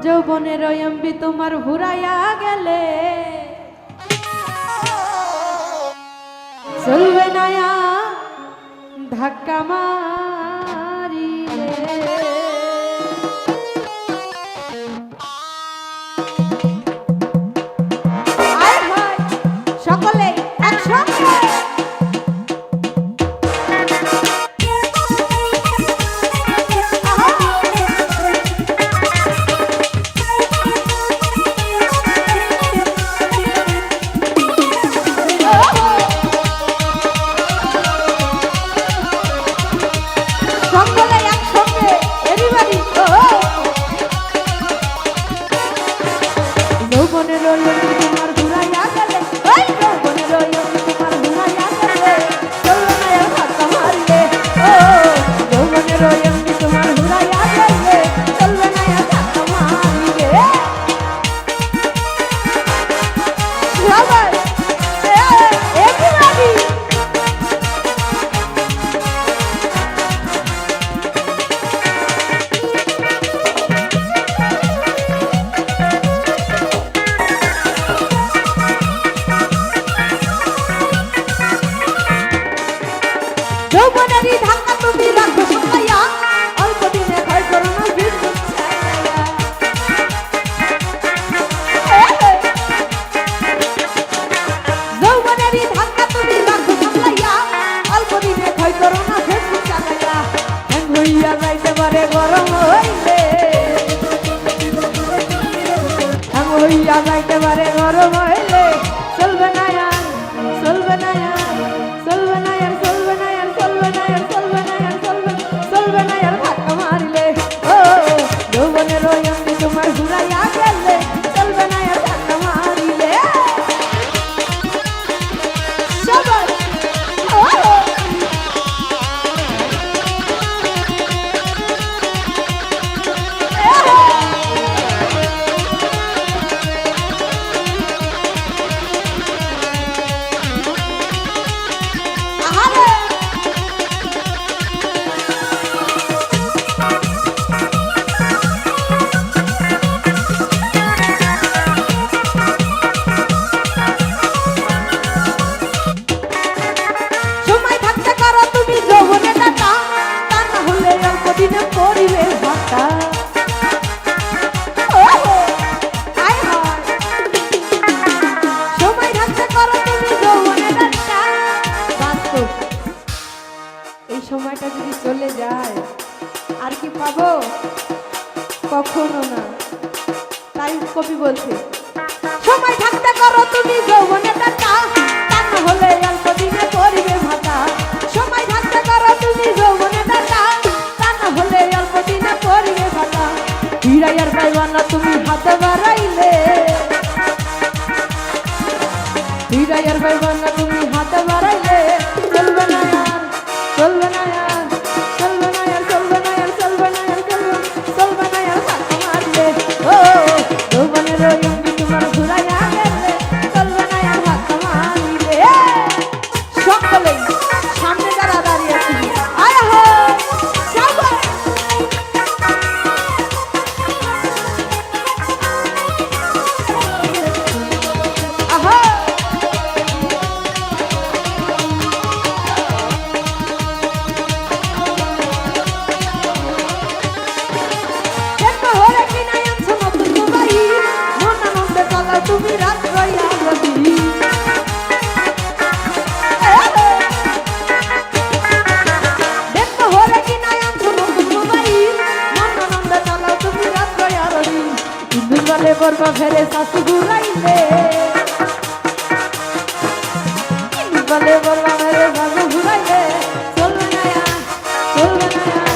যৌবনের এমবি তোমার ঘুরাইয়া গেলে চলবে না ধাক্কা মারিলে। আয় ভাই সকলে একসঙ্গে যৌবনেরই ধাক্কা তুমি রাখো সামলাইয়া, অল্প দিনে ভয় করো না বিদ্যুৎ ছাইয়া। যৌবনেরই ধাক্কা তুমি রাখো সামলাইয়া, অল্প দিনে ভয় করো না বিদ্যুৎ ছাইয়া। হ্যাং হইয়া যাইতে পারে গরম হইলে, হ্যাং হইয়া যাইতে পারে গরম হইলে চলবে না আর, চলবে না আর, চলবে না আর, চলবে না আর, চলবে না আর, চলবে না আর, চলবে না আর ধাক্কা মারিলে। ও যৌবনের ওই অঙ্গে তোমার ঘুরাইয়া গেলে চলবে না আর ধাক্কা মারিলে। সবাই পরিবে ভাতা। সময় থাকতে করো তুমি যৌবনের ডাক্তা। বাস্তব এই সময়টা যদি চলে যায় আর কি পাবো? কখনো না। তাই কবি বলছে সময় থাকতে করো তুমি যৌবনের ডাক্তা, তা না হলে অল্প দিনে পরিবে ভাতা। সময় থাকতে করো তুমি যৌবনের ডাক্তা, হলে অল্প দিনে পরিবে ভাতা। ফিরাইয়ার পাইবা না তুমি হাতে বাড়াইলে, ফিরাইয়ার পাইবা না তুমি হাতে বাড়াইলে চলবে না আর, চলবে না আর, চলবে না আর, চলবে না আর, চলবে না আর, চলবে না আর ধাক্কা মারলে। ও যৌবনের ওই অঙ্গে তোমার ঘুরাইয়া গেলে চলবে না আর ধাক্কা মারিলে। সকলেই সামনে যারা দাঁড়িয়ে আছি আয় হো সবাই তুমি রাত রইয়া যাবি। দেখো হরে কি নাই আনছো নতুন মোবাইল, মন আনন্দে চালাও তুমি রাত রইয়া রবি। ইন্দুর বলে বরবা ফেরে শাশু ঘুরাইলে, ইন্দুর বলে বরবা ফেরে শাশু ঘুরাইলে চলবে না আর, চলবে না আর,